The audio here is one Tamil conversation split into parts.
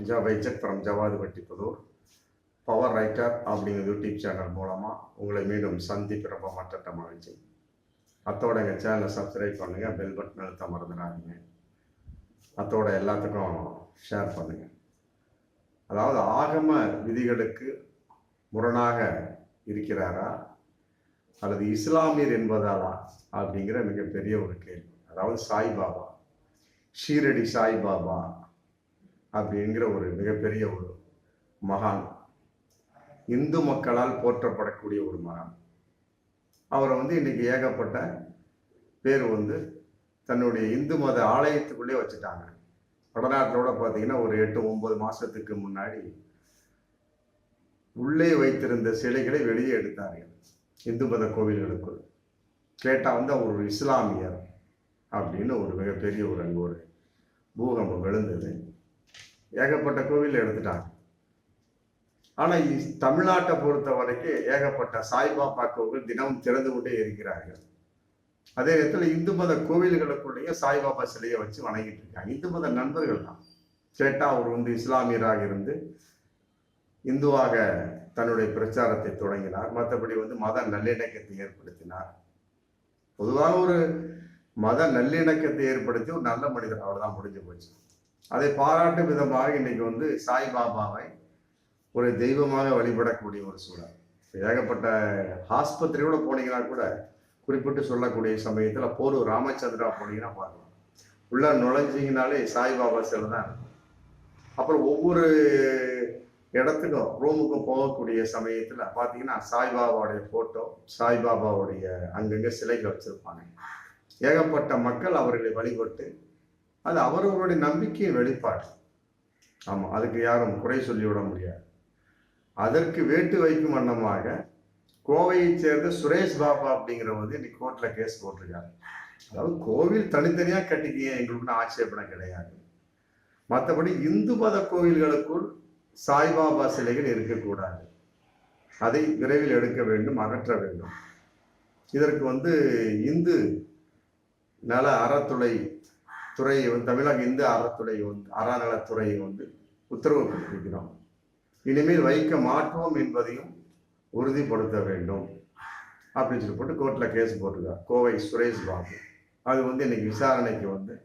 ஜவைச்சக் from Javadhu Vattipudur power writer அப்படிங்கிற யூடியூப் சேனல் மூலமாக உங்களை மீண்டும் சந்திப்பிறப்ப மற்ற மகிழ்ச்சி. அத்தோட எங்கள் சேனலை சப்ஸ்கிரைப் பண்ணுங்கள், பெல் பட்டன் அழுத்த மறந்துடாதீங்க. அத்தோட எல்லாத்துக்கும் ஷேர் பண்ணுங்கள். அதாவது ஆகம விதிகளுக்கு முரணாக இருக்கிறாரா அல்லது இஸ்லாமியர் என்பதாலா அப்படிங்கிற மிகப்பெரிய ஒரு கேள்வி. அதாவது சாய்பாபா, ஷீரடி சாய்பாபா அப்படிங்கிற ஒரு மிகப்பெரிய ஒரு மகான், இந்து மக்களால் போற்றப்படக்கூடிய ஒரு மகான். அவரை இன்னைக்கு ஏகப்பட்ட பேர் தன்னுடைய இந்து மத ஆலயத்துக்குள்ளே வச்சுட்டாங்க. வடநாட்டிலோட பார்த்தீங்கன்னா ஒரு 8-9 மாசத்துக்கு முன்னாடி உள்ளே வைத்திருந்த சிலைகளை வெளியே எடுத்தார்கள் இந்து மத கோவில்களுக்குள். கேட்டால் அவர் ஒரு இஸ்லாமியர் அப்படின்னு ஒரு மிகப்பெரிய ஒரு அங்கே ஒரு பூகம்பம் விழுந்தது. ஏகப்பட்ட கோவில் எடுத்துட்டாங்க. ஆனால் தமிழ்நாட்டை பொறுத்த வரைக்கும் ஏகப்பட்ட சாய்பாபா கோவில் தினமும் திறந்து கொண்டே இருக்கிறார்கள். அதே நேரத்தில் இந்து மத கோவில்களுக்குள்ளேயே சாய்பாபா சிலையை வச்சு வணங்கிட்டு இருக்காங்க. இந்து மத நண்பர்கள் தான். கேட்டால் அவர் இஸ்லாமியராக இருந்து இந்துவாக தன்னுடைய பிரச்சாரத்தை தொடங்கினார். மற்றபடி மத நல்லிணக்கத்தை ஏற்படுத்தினார். பொதுவாக ஒரு மத நல்லிணக்கத்தை ஏற்படுத்தி ஒரு நல்ல மனிதர், அவ்வளவுதான், முடிஞ்சு போச்சு. அதை பாராட்டும் விதமாக இன்னைக்கு சாய்பாபாவை ஒரு தெய்வமாக வழிபடக்கூடிய ஒரு சூழல். ஏகப்பட்ட ஆஸ்பத்திரியோட போனீங்கன்னா கூட குறிப்பிட்டு சொல்லக்கூடிய சமயத்தில் போரூர் ராமச்சந்திரா போனீங்கன்னா பார்க்கலாம், உள்ள நுழைஞ்சிங்கனாலே சாய்பாபா சிலை தான் இருக்கும். அப்புறம் ஒவ்வொரு இடத்துக்கும் ரூமுக்கும் போகக்கூடிய சமயத்தில் பார்த்தீங்கன்னா சாய்பாபாவுடைய ஃபோட்டோ, சாய்பாபாவுடைய அங்கங்கே சிலைகள் வச்சிருப்பாங்க. ஏகப்பட்ட மக்கள் அவர்களை வழிபட்டு அது அவர்களுடைய நம்பிக்கையின் வெளிப்பாடு. ஆமாம், அதுக்கு யாரும் குறை சொல்லிவிட முடியாது. அதற்கு வேட்டு வைக்கும் வண்ணமாக கோவையைச் சேர்ந்த சுரேஷ் பாபா அப்படிங்கிறவங்க இன்னைக்கு கோர்ட்டில் கேஸ் போட்டிருக்காரு. அதாவது கோவில் தனித்தனியாக கட்டிக்கிங்க, எங்களுக்கு ஆட்சேபணம் கிடையாது. மற்றபடி இந்து மத கோவில்களுக்குள் சாய்பாபா சிலைகள் இருக்கக்கூடாது, அதை விரைவில் எடுக்க வேண்டும், அகற்ற வேண்டும். இதற்கு இந்து நல அறத்துறை துறையை தமிழக இந்து அறத்துறை அறநலத்துறையை உத்தரவு கொடுத்திருக்கிறோம். இனிமேல் வைக்க மாட்டோம் என்பதையும் உறுதிப்படுத்த வேண்டும் அப்படின்னு சொல்லி போட்டு கோர்ட்டில் கேஸ் போட்டிருக்கார் கோவை சுரேஷ் பாபு. அது இன்னைக்கு விசாரணைக்கு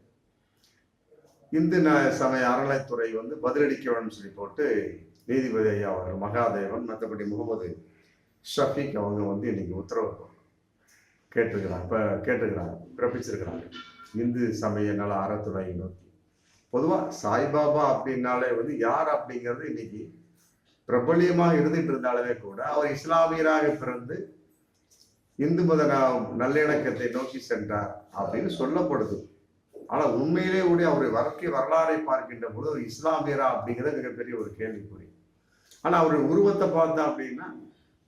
இந்து சமய அறநிலைத்துறை பதிலளிக்க வேண்டும் சொல்லி போட்டு நீதிபதி ஐயா அவர் மகாதேவன், மற்றபடி முகமது ஷஃபீக் அவங்க இன்னைக்கு உத்தரவு கேட்டிருக்கிறாங்க, பிறப்பிச்சிருக்கிறாங்க இந்து சமய நல அறத்துறையை நோக்கி. பொதுவாக சாய்பாபா அப்படின்னாலே யார் அப்படிங்கிறது இன்னைக்கு பிரபலியமாக இருந்துட்டு இருந்தாலுமே கூட அவர் இஸ்லாமியராக பிறந்து இந்து மத நல்லிணக்கத்தை நோக்கி சென்றார் அப்படின்னு சொல்லப்படுது. ஆனால் உண்மையிலே அவருடைய வாழ்க்கை வரலாறை பார்க்கின்ற போது ஒரு இஸ்லாமியரா அப்படிங்கிறது மிகப்பெரிய ஒரு கேள்விக்குறி. ஆனால் அவருடைய உருவத்தை பார்த்தா அப்படின்னா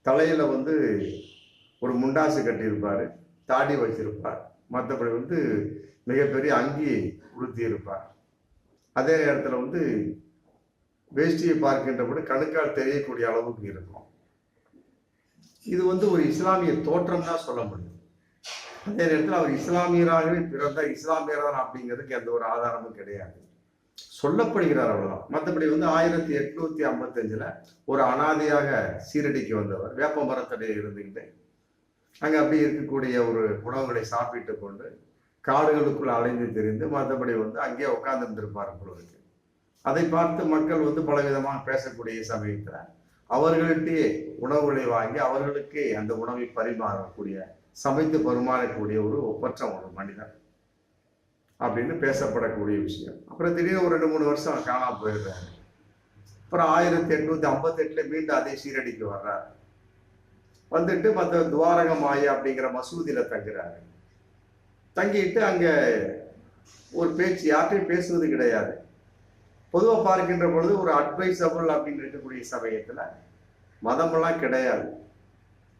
தலையில ஒரு முண்டாசு கட்டியிருப்பாரு, தாடி வச்சிருப்பார், மற்றபடி மிகப்பெரிய அங்கி உடுத்தி இருப்பார். அதே நேரத்தில் வேஷ்டியை பார்க்கின்றபடி கணுக்கால் தெரியக்கூடிய அளவுக்கு இருக்கும். இது ஒரு இஸ்லாமிய தோற்றம் தான் சொல்ல முடியும். அதே நேரத்தில் அவர் இஸ்லாமியராகவே பிறந்த இஸ்லாமியர் தான் அப்படிங்கிறதுக்கு எந்த ஒரு ஆதாரமும் கிடையாது, சொல்லப்படுகிறார் அவ்வளவுதான். மற்றபடி 1855 ஒரு அனாதையாக சீரடிக்கு வந்தவர், வேப்ப மரத்தடையே இருந்துக்கிட்டு அங்கே அப்படி இருக்கக்கூடிய ஒரு உணவுகளை சாப்பிட்டு கொண்டு காடுகளுக்குள் அலைந்து தெரிந்து மற்றபடி அங்கேயே உட்கார்ந்து இருந்திருப்பார் பொழுதுக்கு. அதை பார்த்து மக்கள் பலவிதமாக பேசக்கூடிய சமயத்தில் அவர்கள்ட்டே உணவுகளை வாங்கி அவர்களுக்கே அந்த உணவை பரிமாறக்கூடிய, சமைத்து பரிமாறக்கூடிய ஒரு ஒப்பற்ற ஒரு மனிதர் அப்படின்னு பேசப்படக்கூடிய விஷயம். அப்புறம் திடீர்னு ஒரு 2-3 வருஷம் காணாம போயிடுறாரு. அப்புறம் 1858 மீண்டும் அதே சீரடிக்கு வர்றாரு. வந்துட்டு மற்ற துவாரக மாயா அப்படிங்கிற மசூதியில தங்குறாரு. தங்கிட்டு அங்க ஒரு பேச்சு, யார்ட்டையும் பேசுவது கிடையாது. பொதுவாக பார்க்கின்ற பொழுது ஒரு அட்வைசபிள் அப்படின்னு இருக்கக்கூடிய சமயத்துல மதமெல்லாம் கிடையாது,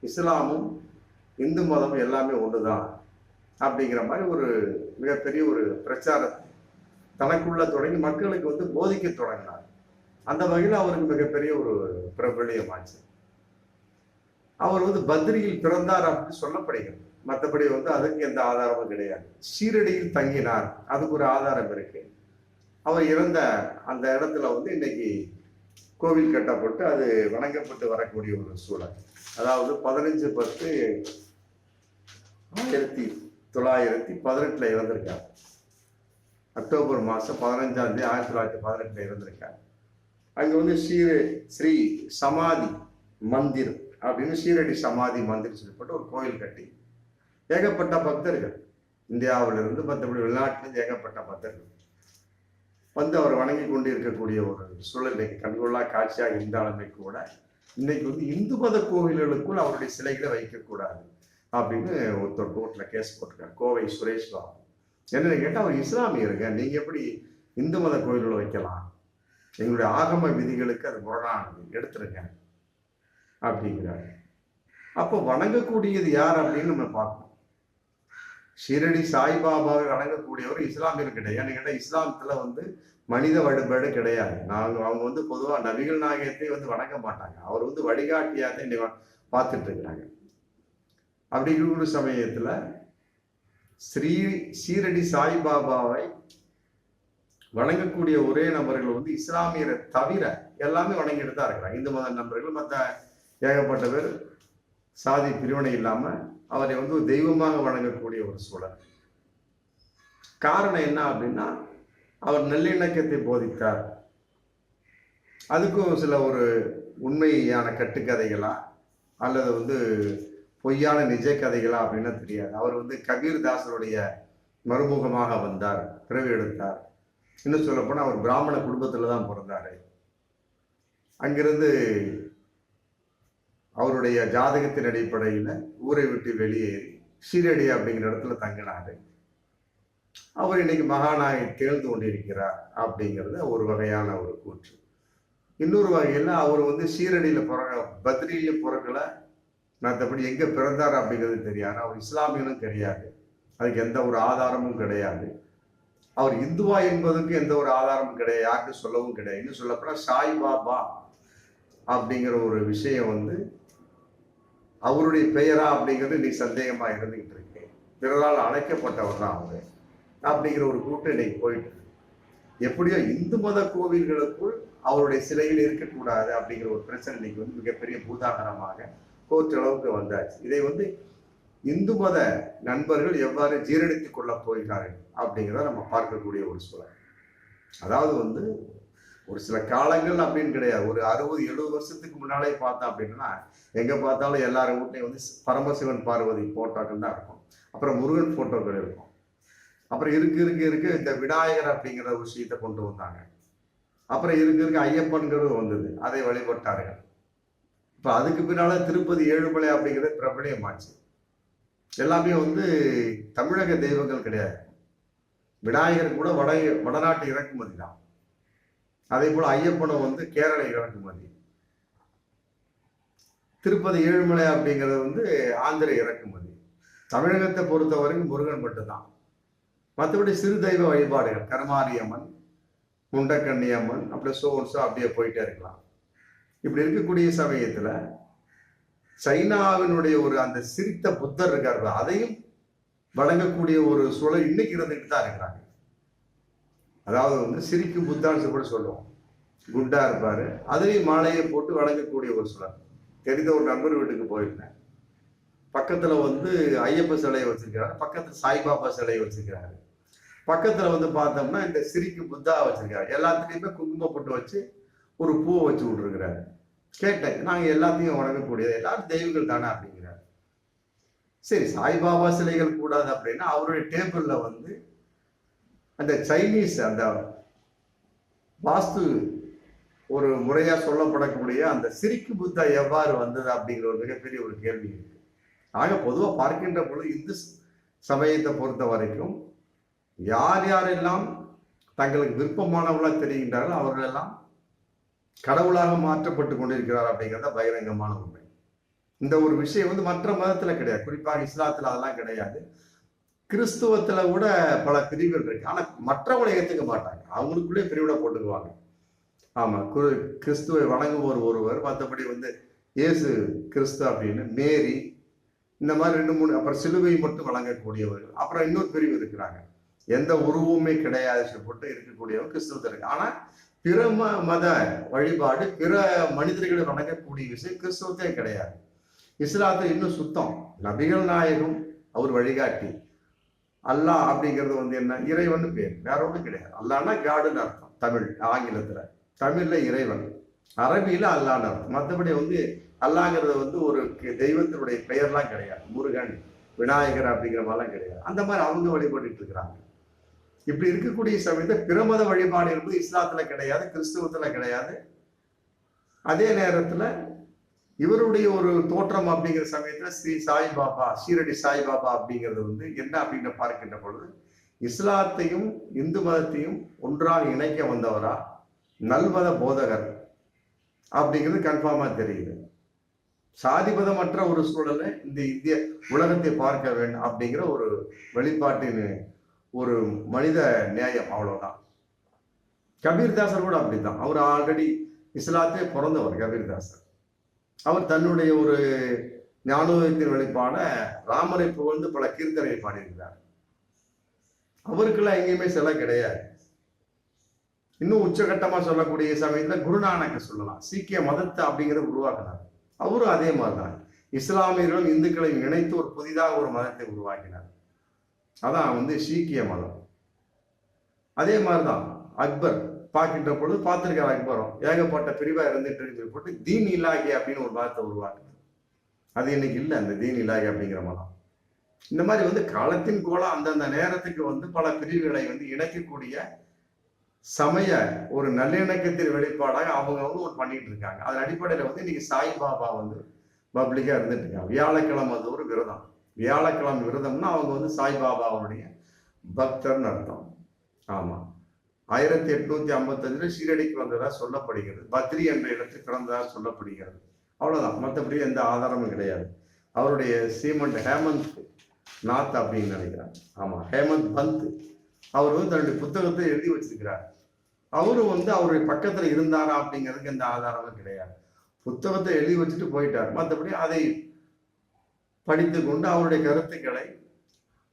இஸ்லாமும் இந்து மதமும் எல்லாமே ஒண்ணுதான் அப்படிங்கிற மாதிரி ஒரு மிகப்பெரிய ஒரு பிரச்சாரத்தை தனக்குள்ள தொடங்கி மக்களுக்கு போதிக்க தொடங்கினார். அந்த வகையில் அவருக்கு மிகப்பெரிய ஒரு பிரபலியமாச்சு. அவர் பத்ரியில் பிறந்தார் அப்படின்னு சொல்லப்படுகிறது. மற்றபடி அதுக்கு எந்த ஆதாரமும் கிடையாது. சீரடியில் தங்கினார், அதுக்கு ஒரு ஆதாரம் இருக்கு. அவர் இறந்த அந்த இடத்துல வந்து இன்னைக்கு கோவில் கட்டப்பட்டு அது வணங்கப்பட்டு வரக்கூடிய ஒரு சூழல். அதாவது 15/10/1918 இறந்திருக்கார். அக்டோபர் மாதம் 15ஆம் தேதி 1918 இறந்திருக்கார். அங்கே வந்து ஸ்ரீ சமாதி மந்திர் அப்படின்னு ஷீரடி சமாதி மந்திர் சொல்லப்பட்ட ஒரு கோயில் கட்டி ஏகப்பட்ட பக்தர்கள் இந்தியாவிலிருந்து மற்றபடி வெளிநாட்டிலிருந்து ஏகப்பட்ட பக்தர்கள் வந்து அவர் வணங்கி கொண்டு இருக்கக்கூடிய ஒரு சூழல் இன்னைக்கு கண்கொள்ளா காட்சியாக இருந்தாலுமே கூட இன்னைக்கு வந்து இந்து மத கோவில்களுக்குள் அவருடைய சிலைகளை வைக்கக்கூடாது அப்படின்னு ஒருத்தர் கோர்ட்டில் கேஸ் போட்டிருக்காரு. கோவை சுரேஷ் பாபு என்னன்னு கேட்டால் அவர் இஸ்லாமியருங்க, நீங்க எப்படி இந்து மத கோயில்களை வைக்கலாம், எங்களுடைய ஆகம விதிகளுக்கு அது முரணானது, எடுத்துருங்க அப்படிங்கிறாரு. அப்போ வணங்கக்கூடியது யார் அப்படின்னு நம்ம பார்க்கணும். ஷீரடி சாய்பாபாவை வணங்கக்கூடியவர் இஸ்லாமியர் கிடையாது. ஏன்னு கேட்டால் இஸ்லாமத்துல வந்து மனித வழிபாடு கிடையாது. அவங்க வந்து பொதுவாக நபிகள் நாயகத்தை வந்து வணங்க மாட்டாங்க. அவர் வந்து வழிகாட்டியாக தான் பார்த்துட்டு இருக்கிறாங்க. அப்படி இருக்கிற சமயத்துல ஷீரடி சாய்பாபாவை வணங்கக்கூடிய ஒரே நபர்கள் வந்து இஸ்லாமியரை தவிர எல்லாமே வணங்கிட்டு தான் இருக்கிறாங்க. இந்து மத நபர்கள் மற்ற ஏகப்பட்ட பேர் சாதி பிரிவினை இல்லாம அவரை வந்து தெய்வமாக வணங்கக்கூடிய ஒரு சூழல். காரணம் என்ன அப்படின்னா அவர் நல்லிணக்கத்தை போதித்தார். அதுக்கும் சில ஒரு உண்மையான கட்டுக்கதைகளா அல்லது வந்து பொய்யான நிஜ கதைகளா அப்படின்னா தெரியாது. அவர் வந்து கபீர் தாசருடைய மறுமுகமாக வந்தார், பிறவி எடுத்தார். இன்னும் சொல்ல போனா அவர் பிராமண குடும்பத்துல தான் பிறந்தாரு. அங்கிருந்து அவருடைய ஜாதகத்தின் அடிப்படையில் ஊரை விட்டு வெளியேறி ஷீரடி அப்படிங்கிற இடத்துல தங்கினாரு. அவர் இன்னைக்கு மகானாக திகழ்ந்து கொண்டிருக்கிறார் அப்படிங்கிறது ஒரு வகையான ஒரு கூற்று. இன்னொரு வகையில் அவர் வந்து ஷீரடியில பத்ரியில பிறக்கல, மற்றபடி எங்க பிறந்தார் அப்படிங்கிறது தெரியாது. அவர் இஸ்லாமியனும் கிடையாது, அதுக்கு எந்த ஒரு ஆதாரமும் கிடையாது. அவர் இந்துவா என்பதுக்கு எந்த ஒரு ஆதாரமும் கிடையாது, யாருக்கும் சொல்லவும் கிடையாது. இன்னும் சொல்லப்போனா சாய்பாபா அப்படிங்கிற ஒரு விஷயம் வந்து அவருடைய பெயரா அப்படிங்கிறது நீ சந்தேகமா இருந்துகிட்டு இருக்கு. பிறரால் அழைக்கப்பட்டவர் தான் அவரு அப்படிங்கிற ஒரு கூட்டம் இன்னைக்கு போயிட்டு எப்படியோ இந்து மத கோவில்களுக்குள் அவருடைய சிலைகள் இருக்கக்கூடாது அப்படிங்கிற ஒரு பிரச்சனை இன்னைக்கு வந்து மிகப்பெரிய பூதாகரமாக கோர்ட் அளவுக்கு வந்தாச்சு. இதை வந்து இந்து மத நண்பர்கள் எவ்வாறு ஜீரணித்துக் கொள்ள போகிறார்கள் அப்படிங்கிறத நம்ம பார்க்கக்கூடிய ஒரு சூழல். அதாவது வந்து ஒரு சில காலங்கள் அப்படின்னு கிடையாது, ஒரு 60-70 வருஷத்துக்கு முன்னாலே பார்த்தோம் அப்படின்னா எங்க பார்த்தாலும் எல்லாரும் வீட்லையும் வந்து பரமசிவன் பார்வதி போட்டோக்கள் தான் இருக்கும். அப்புறம் முருகன் போட்டோக்கள் இருக்கும். அப்புறம் இருக்கு இந்த விநாயகர் அப்படிங்கிற ஒரு விஷயத்தை கொண்டு வந்தாங்க. அப்புறம் இருக்கு ஐயப்பன்கிறது வந்தது, அதை வழிபட்டார்கள். இப்ப அதுக்கு பின்னால திருப்பதி ஏழுமலை அப்படிங்கிறது பிரபலியமாச்சு. எல்லாமே வந்து தமிழக தெய்வங்கள் கிடையாது. விநாயகர் கூட வடநாட்டு இறக்குமதி தான். அதே போல ஐயப்பனும் வந்து கேரள இறக்குமதி. திருப்பதி ஏழுமலை அப்படிங்கிறது வந்து ஆந்திர இறக்குமதி. தமிழகத்தை பொறுத்த வரைக்கும் முருகன் மட்டும்தான். மற்றபடி சிறு தெய்வ வழிபாடுகள் கருமாரியம்மன், முண்டக்கண்ணியம்மன், அப்படியே சோன்ஸோ அப்படியே போயிட்டே இருக்கலாம். இப்படி இருக்கக்கூடிய சமயத்துல சைனாவினுடைய ஒரு அந்த சிரித்த புத்தர் இருக்காரு, அதையும் வழங்கக்கூடிய ஒரு சூழல் இன்னைக்கு இருந்துட்டு தான் இருக்கிறாங்க. அதாவது வந்து சிரிக்கும் புத்தான்னு கூட சொல்லுவோம். குண்டா இருப்பாரு, அதுலேயும் மாலையை போட்டு வழங்கக்கூடிய ஒரு சூழல். தெரிந்த ஒரு நண்பர் வீட்டுக்கு போயிருந்தேன். பக்கத்துல வந்து ஐயப்ப சிலையை வச்சிருக்கிறாரு, பக்கத்துல சாய்பாபா சிலையை வச்சிருக்கிறாரு. பக்கத்துல வந்து பார்த்தோம்னா இந்த சிரிக்கும் புத்தா வச்சிருக்காரு. எல்லாத்துலேயுமே குங்குமம் போட்டு வச்சு ஒரு பூவை வச்சு விட்டுருக்கிறாரு. கேட்டேன், நாங்க எல்லாத்தையும் வணங்கக்கூடியது, எல்லாரும் தெய்வங்கள் தானே அப்படிங்கிறாரு. சரி, சாய்பாபா சிலைகள் கூடாது அப்படின்னா அவருடைய டேபிள்ல வந்து அந்த சைனீஸ் அந்த வாஸ்து ஒரு முறையா சொல்லப்படக்கூடிய அந்த சிரிக்கு புத்தா எவ்வாறு வந்தது அப்படிங்கிற ஒரு மிகப்பெரிய ஒரு கேள்வி இருக்கு. ஆக பொதுவா பார்க்கின்ற பொழுது இந்து சமயத்தை பொறுத்த வரைக்கும் யார் யாரெல்லாம் தங்களுக்கு விருப்பமானவர்களா தெரிகின்றார்கள் அவர்கள் எல்லாம் கடவுளாக மாற்றப்பட்டு கொண்டிருக்கிறார் அப்படிங்கிறத பகிரங்கமான உண்மை. இந்த ஒரு விஷயம் வந்து மற்ற மதத்துல கிடையாது, குறிப்பாக இஸ்லாத்துல அதெல்லாம் கிடையாது. கிறிஸ்துவத்துல கூட பல பிரிவுகள் இருக்கு. ஆனா மற்றவங்களை ஏத்துக்க மாட்டாங்க, அவங்களுக்குள்ளே பிரிவினை போட்டுக்குவாங்க. ஆமா, கிறிஸ்துவை வணங்குவோர் ஒருவர், மற்றபடி வந்து இயேசு கிறிஸ்து அப்படின்னு, மேரி, இந்த மாதிரி 2-3, அப்புறம் சிலுவை மட்டும் வழங்கக்கூடியவர்கள், அப்புறம் இன்னொரு பிரிவு இருக்கிறாங்க. எந்த உருவமே கிடையாது போட்டு இருக்கக்கூடியவங்க கிறிஸ்துவத்தில் இருக்கு. ஆனா பிற மத வழிபாடு, பிற மனிதர்களை வணங்கக்கூடிய விஷயம் கிறிஸ்துவத்தே கிடையாது. இஸ்லாத்தில் இன்னும் சுத்தம். நபிகள் நாயகம் அவர் வழிகாட்டி. அல்லாஹ் அப்படிங்கிறது வந்து என்ன, இறைவன் பேர், வேற ஒன்றும் கிடையாது. அல்லான்னா காடுன்னு அர்த்தம் தமிழ், ஆங்கிலத்துல. தமிழ்ல இறைவன், அரபியில அல்லான்னு அர்த்தம். மற்றபடி வந்து அல்லாங்கிறது வந்து ஒரு தெய்வத்தினுடைய பெயர்லாம் கிடையாது. முருகன், விநாயகர் அப்படிங்கிற மாதிரிலாம் கிடையாது. அந்த மாதிரி அவங்க வழிபட்டு இருக்கிறாங்க. இப்படி இருக்கக்கூடிய சமயத்தை பிரமத வழிபாடு என்பது இஸ்லாத்துல கிடையாது, கிறிஸ்துவத்துல கிடையாது. அதே நேரத்துல இவருடைய ஒரு தோற்றம் அப்படிங்கிற சமயத்துல ஸ்ரீ சாய்பாபா, ஷீரடி சாய்பாபா அப்படிங்கிறது வந்து என்ன அப்படின்னு பார்க்கின்ற பொழுது, இஸ்லாத்தையும் இந்து மதத்தையும் ஒன்றாக இணைக்க வந்தவரா, நல்மத போதகர் அப்படிங்கிறது கன்ஃபார்மா தெரியுது. சாதிபதமற்ற ஒரு சூழலை இந்த இந்திய உலகத்தை பார்க்க வேண்டும் அப்படிங்கிற ஒரு வெளிப்பாட்டின் ஒரு மனித நேயம், அவ்வளவுதான். கபீர்தாசர் கூட அப்படித்தான். அவர் ஆல்ரெடி இஸ்லாத்தே பிறந்தவர் கபீர்தாசர். அவர் தன்னுடைய ஒரு ஞானோதயத்தின் வெளிப்பாட ராமரை புகழ்ந்து பல கீர்த்தனை பாடியிருக்கிறார். அவருக்கெல்லாம் எங்கேயுமே சிலை கிடையாது. இன்னும் உச்சகட்டமா சொல்லக்கூடிய சமயத்துல குருநானக்க சொல்லலாம். சீக்கிய மதத்தை அப்படிங்கிறத உருவாக்கினார். அவரும் அதே மாதிரிதான் இஸ்லாமியர்களும் இந்துக்களையும் இணைத்து ஒரு புதிதாக ஒரு மதத்தை உருவாக்கினார். அதான் வந்து சீக்கிய மதம். அதே மாதிரிதான் அக்பர் பார்க்கின்ற பொழுது பார்த்திருக்கார். அக்பரும் ஏகப்பட்ட பிரிவா இருந்துட்டு போட்டு தீன் இலாகி அப்படின்னு ஒரு மதத்தை உருவாக்குனார். அது இன்னைக்கு இல்லை, அந்த தீன் இலாகி அப்படிங்கிற மதம். இந்த மாதிரி வந்து காலத்தின் கோலம் அந்தந்த நேரத்துக்கு வந்து பல பிரிவுகளை வந்து இணைக்கக்கூடிய சமய ஒரு நல்லிணக்கத்தின் வெளிப்பாடாக அவங்க வந்து ஒரு பண்ணிட்டு இருக்காங்க. அதன் அடிப்படையில வந்து இன்னைக்கு சாய்பாபா வந்து பப்ளிக்கா இருந்துட்டு இருக்காங்க. வியாழக்கிழமை அது ஒரு விரதம். வியாழக்கிழமை விரதம்னா அவங்க வந்து சாய்பாபாவுடைய பக்தர்னு அர்த்தம். ஆமா, 1855 ஷீரடிக்கு வந்ததா சொல்லப்படுகிறது. பத்ரி என்ற இடத்தில் பிறந்ததா சொல்லப்படுகிறது. அவ்வளவுதான், மற்றபடி எந்த ஆதாரமும் கிடையாது. அவருடைய சீமண்ட் ஹேமந்த் நாத் அப்படின்னு நினைக்கிறார். ஆமா, ஹேமந்த் பந்த். அவர் வந்து தன்னுடைய புத்தகத்தை எழுதி வச்சிருக்கிறார். அவரும் வந்து அவருடைய பக்கத்துல இருந்தாரா அப்படிங்கிறதுக்கு எந்த ஆதாரமும் கிடையாது. புத்தகத்தை எழுதி வச்சுட்டு போயிட்டார். மற்றபடி அதை படித்து கொண்டு அவருடைய கருத்துக்களை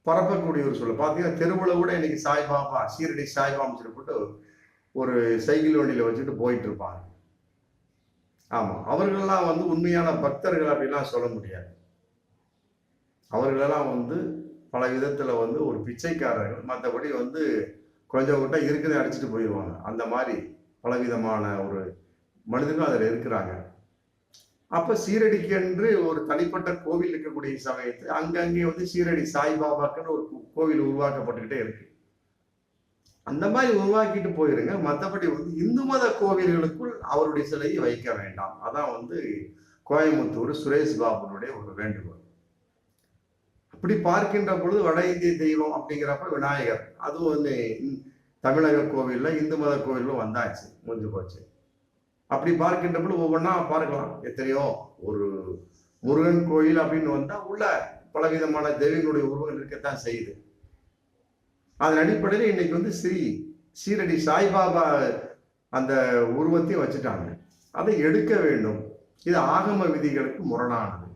பரப்பக்கூடிய ஒரு சொல்ல பார்த்தீங்கன்னா, தெருவில் கூட இன்னைக்கு சாய்பாபா, ஷீரடி சாய்பாபான்னு சொல்லி போட்டு ஒரு சைக்கிள் வண்டியில வச்சுட்டு போயிட்டு இருப்பாங்க. ஆமா, அவர்களெல்லாம் வந்து உண்மையான பக்தர்கள் அப்படிலாம் சொல்ல முடியாது. அவர்களெல்லாம் வந்து பல விதத்துல வந்து ஒரு பிச்சைக்காரர்கள். மற்றபடி வந்து கொஞ்சம் கிட்ட இருக்கிறத அடிச்சுட்டு போயிடுவாங்க. அந்த மாதிரி பலவிதமான ஒரு மனிதர்கள் அதில் இருக்கிறாங்க. அப்ப சீரடிக்கு என்று ஒரு தனிப்பட்ட கோவில் இருக்கக்கூடிய சமயத்து அங்கங்கே வந்து சீரடி சாய்பாபாக்குன்னு ஒரு கோவில் உருவாக்கப்பட்டுக்கிட்டே இருக்கு. அந்த மாதிரி உருவாக்கிட்டு போயிருங்க. மற்றபடி வந்து இந்து மத கோவில்களுக்குள் அவருடைய சிலையை வைக்க வேண்டாம். அதான் வந்து கோயம்புத்தூர் சுரேஷ் பாபுனுடைய ஒரு வேண்டுகோள். அப்படி பார்க்கின்ற பொழுது வட இந்திய தெய்வம் அப்படிங்கிறப்ப விநாயகர், அதுவும் வந்து தமிழக கோவில்ல இந்து மத கோவிலும் வந்தாச்சு, முடிஞ்சு போச்சு. அப்படி பார்க்கின்ற பொழுது ஒவ்வொன்றா பார்க்கலாம். எத்தனையோ ஒரு முருகன் கோயில் அப்படின்னு வந்தா உள்ள பலவிதமான தெய்வங்களுடைய உருவங்கள் இருக்கத்தான் செய்யுது. அதன் அடிப்படையில் இன்னைக்கு வந்து ஷீரடி சாய்பாபா அந்த உருவத்தையும் வச்சுட்டாங்க. அதை எடுக்க வேண்டும். இது ஆகம விதிகளுக்கு முரணானது.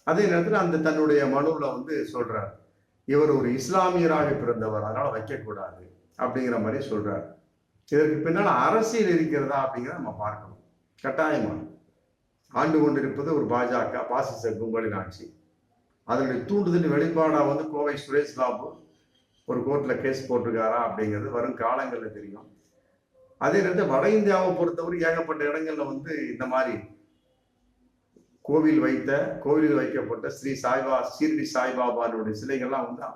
அதே நேரத்தில் அந்த தன்னுடைய மனுவில் வந்து சொல்றார், இவர் ஒரு இஸ்லாமியராக பிறந்தவர், அதனால வைக்கக்கூடாது அப்படிங்கிற மாதிரி சொல்றார். இதற்கு பின்னால் அரசியல் இருக்கிறதா அப்படிங்கிறத நம்ம பார்க்கணும். கட்டாயமா ஆண்டு கொண்டிருப்பது ஒரு பாஜக பாசிச கும்பலின் ஆட்சி. அதனுடைய தூண்டுதல் வெளிப்பாடா வந்து கோவை சுரேஷ் பாபு ஒரு கோர்ட்ல கேஸ் போட்டிருக்காரா அப்படிங்கிறது வரும் காலங்கள்ல தெரியும். அதே நேரத்தில் வட இந்தியாவை பொறுத்தவரை ஏகப்பட்ட இடங்கள்ல வந்து இந்த மாதிரி கோவிலில் வைக்கப்பட்ட ஷீரடி சாய்பாபாவுடைய சிலைகள்லாம் வந்து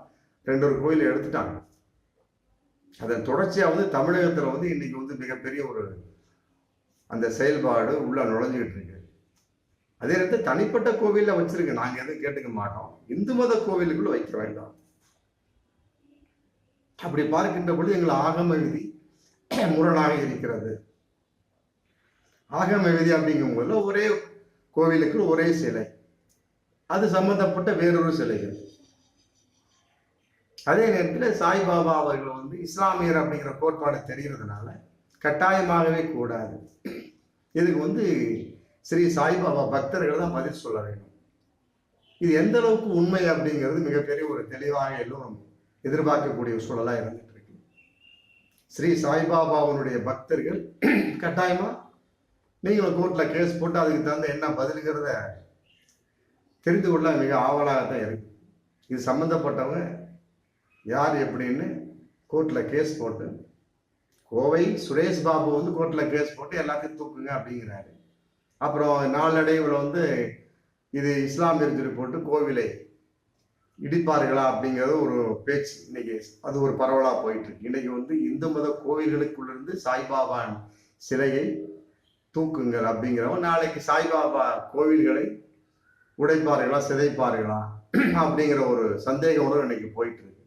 2 கோயிலை எடுத்துட்டாங்க. அதன் தொடர்ச்சியா வந்து தமிழகத்துல வந்து இன்னைக்கு வந்து மிகப்பெரிய ஒரு அந்த செயல்பாடு உள்ள நுழைஞ்சுக்கிட்டு இருக்கு. அதே நேரத்தில் தனிப்பட்ட கோவில்ல வச்சிருக்கு, நாங்க எதுவும் கேட்டுக்க மாட்டோம். இந்து மத கோவிலுக்குள்ள வைக்க வேண்டாம். அப்படி பார்க்கின்ற பொழுது எங்கள் ஆகம விதி முரணாக இருக்கிறது. ஆகம விதி அப்படிங்கும்போது ஒரே கோவிலுக்கு ஒரே சிலை, அது சம்பந்தப்பட்ட வேறொரு சிலைகள். அதே நேரத்தில் சாய்பாபா அவர்கள் வந்து இஸ்லாமியர் அப்படிங்கிற கோட்பாடு தெரிகிறதுனால கட்டாயமாகவே கூடாது. இதுக்கு வந்து ஸ்ரீ சாய்பாபா பக்தர்கள் தான் பதில் சொல்ல வேண்டும். இது எந்த அளவுக்கு உண்மை அப்படிங்கிறது மிகப்பெரிய ஒரு தெளிவாக எல்லோரும் எதிர்பார்க்கக்கூடிய சூழலாக இருந்துட்டு இருக்கு. ஸ்ரீ சாய்பாபாவுடைய பக்தர்கள் கட்டாயமா நீங்களும் கோர்ட்ல கேஸ் போட்டு அதுக்கு தகுந்த என்ன பதிலுங்கிறத தெரிந்து கொள்ள மிக ஆவலாக தான் இருக்கு. இது சம்மந்தப்பட்டவங்க யார் எப்படின்னு கோர்ட்ல கேஸ் போட்டு, கோவை சுரேஷ் பாபு வந்து கோர்ட்ல கேஸ் போட்டு எல்லாத்தையும் தூக்குங்க அப்படிங்கிறாரு. அப்புறம் நாளடைவில் வந்து இது இஸ்லாமியர் சொல்லி போட்டு கோவிலை இடிப்பார்களா அப்படிங்கிறது ஒரு பேச்சு இன்னைக்கு அது ஒரு பரவலா போயிட்டு இருக்கு. இன்னைக்கு வந்து இந்து மத கோவில்களுக்குள்ளிருந்து சாய்பாபா சிலையை தூக்குங்கள் அப்படிங்கிறவங்க நாளைக்கு சாய்பாபா கோவில்களை உடைப்பார்களா சிதைப்பார்களா அப்படிங்கிற ஒரு சந்தேக உணர்வு இன்னைக்கு போயிட்டு இருக்கு.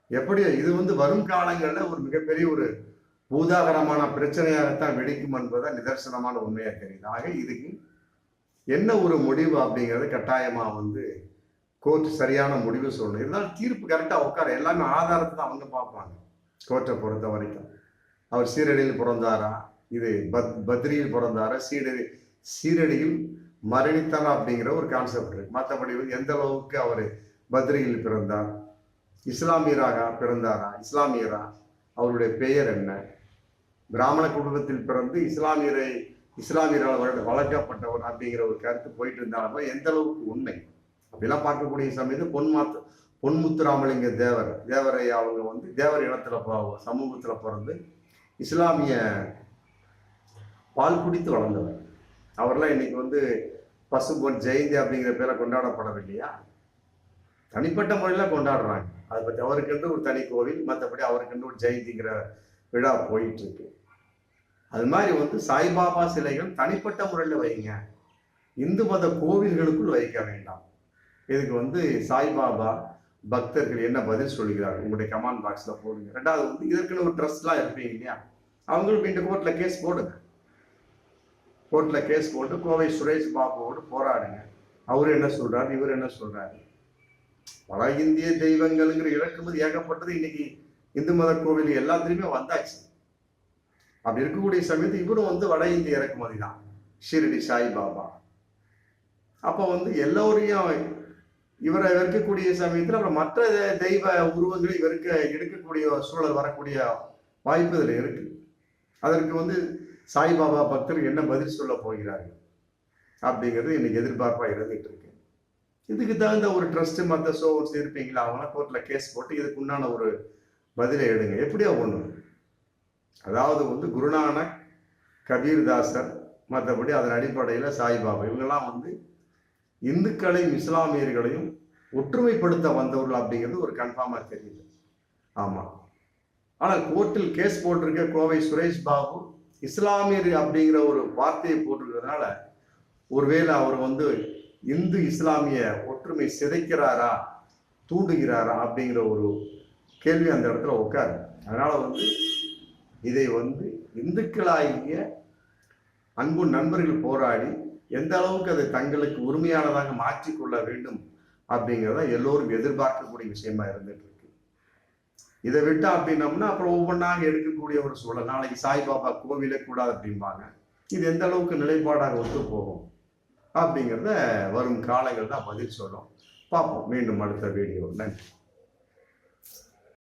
எப்படி இது வந்து வரும் காலங்களில் ஒரு மிகப்பெரிய ஒரு பூதாகரமான பிரச்சனையாகத்தான் வெடிக்கும் என்பதுதான் நிதர்சனமான உண்மையாக தெரியுது. ஆக இதுக்கு என்ன ஒரு முடிவு அப்படிங்கிறது கட்டாயமா வந்து கோர்ட் சரியான முடிவு சொல்லணும். இருந்தாலும் தீர்ப்பு கரெக்டாக உட்கார எல்லாமே ஆதாரத்தை தான் அவங்க பார்ப்பாங்க. கோர்ட்டை பொறுத்த வரைக்கும் அவர் சீரடியில் பிறந்தாரா, இது பத்ரியில் பிறந்தாரா, சீரடியில் மரணித்தாரா அப்படிங்கிற ஒரு கான்செப்ட் இருக்கு. மற்றபடி எந்த அளவுக்கு அவர் பத்ரியில் பிறந்தார், இஸ்லாமியராக பிறந்தாரா, இஸ்லாமியரா, அவருடைய பெயர் என்ன, பிராமண குடும்பத்தில் பிறந்து இஸ்லாமியரால் வளர்க்கப்பட்டவர் அப்படிங்கிற ஒரு கருத்து போயிட்டு இருந்தாலும் எந்த அளவுக்கு உண்மை அப்படிலாம் பார்க்கக்கூடிய சமயத்து பொன்முத்துராமலிங்க தேவரை அவங்க வந்து தேவர் இனத்துல சமூகத்துல பிறந்து இஸ்லாமிய பால் குடித்து வளர்ந்தவர். அவர்லாம் இன்னைக்கு வந்து பசும்பொன் ஜெயந்தி அப்படிங்கிற பேரை கொண்டாடப்படவில்லையா, தனிப்பட்ட முறையில கொண்டாடுறாங்க. அதை பற்றி அவருக்கென்று ஒரு தனி கோவில், மற்றபடி அவருக்கென்று ஒரு ஜெயந்திங்கிற விழா போயிட்டு இருக்கு. அது மாதிரி வந்து சாய்பாபா சிலைகள் தனிப்பட்ட முறையில் வைங்க, இந்து மத கோவில்களுக்குள் வைக்க வேண்டாம். இதுக்கு வந்து சாய்பாபா பக்தர்கள் என்ன பதில் சொல்கிறார்கள் உங்களுடைய கமெண்ட் பாக்ஸ்ல போடுங்க. ரெண்டாவது வந்து இதற்குன்னு ஒரு ட்ரஸ்ட்லாம் இருப்பீங்க இல்லையா, அவங்களும் இந்த கோர்ட்ல கேஸ் போடுங்க. கோர்ட்ல கேஸ் போட்டு கோவை சுரேஷ் பாபுவோடு போராடுங்க. அவரு என்ன சொல்றாரு, இவர் என்ன சொல்றாரு. வட இந்திய தெய்வங்கள்ங்கிற இறக்குமதி ஏகப்பட்டது இன்னைக்கு இந்து மத கோவில் எல்லாத்துலயுமே வந்தாச்சு. அப்படி இருக்கக்கூடிய சமயத்து இவரும் வந்து வட இந்திய இறக்குமதி தான், ஷிரடி சாய்பாபா. அப்போ வந்து எல்லோரையும் இவரை வெறுக்கக்கூடிய சமயத்தில் அப்புறம் மற்ற தெய்வ உருவங்களை எடுக்கக்கூடிய சூழல் வரக்கூடிய வாய்ப்பு இதில் இருக்கு. அதற்கு வந்து சாய்பாபா பக்தர் என்ன பதில் சொல்ல போகிறார்கள் அப்படிங்கிறது இன்னைக்கு எதிர்பார்ப்பா இருந்துட்டு இருக்கு. இதுக்கு தகுந்த ஒரு ட்ரஸ்ட் மற்ற சோர்ஸ் இருப்பீங்களா, அவங்களாம் கோர்ட்ல கேஸ் போட்டு இதுக்கு உண்டான ஒரு பதிலை எடுங்க. எப்படியா ஒண்ணு, அதாவது வந்து குருநானக், கபீர்தாசர், மற்றபடி அதன் அடிப்படையில் சாய்பாபா இவங்கெல்லாம் வந்து இந்துக்களையும் இஸ்லாமியர்களையும் ஒற்றுமைப்படுத்த வந்தவர்கள் அப்படிங்கிறது ஒரு கன்ஃபார்மா தெரியுது. ஆமா, ஆனால் கோர்ட்டில் கேஸ் போட்டிருக்க கோவை சுரேஷ் பாபு இஸ்லாமியர் அப்படிங்கிற ஒரு வார்த்தையை போட்டிருக்கிறதுனால ஒருவேளை அவர் வந்து இந்து இஸ்லாமிய ஒற்றுமை சிதைக்கிறாரா, தூண்டுகிறாரா அப்படிங்கிற ஒரு கேள்வி அந்த இடத்துல உட்காரு. அதனால வந்து இதை வந்து இந்துக்களாகிய அன்பு நண்பர்கள் போராடி எந்த அளவுக்கு அதை தங்களுக்கு உரிமையானதாக மாற்றிக்கொள்ள வேண்டும் அப்படிங்கிறத எல்லோரும் எதிர்பார்க்கக்கூடிய விஷயமா இருந்துட்டு இருக்கு. இதை விட்டா அப்படின்னம்னா அப்புறம் ஒவ்வொன்றாக எடுக்கக்கூடிய ஒரு சூழல். நாளைக்கு சாய்பாபா கோவிலே கூடாது அப்படிம்பாங்க. இது எந்த அளவுக்கு நிலைப்பாடாக ஒத்து போகும் அப்படிங்கிறத வரும் காலங்கள் தான் பதில் சொல்லும். பார்ப்போம் மீண்டும் அடுத்த வீடியோ. நன்றி.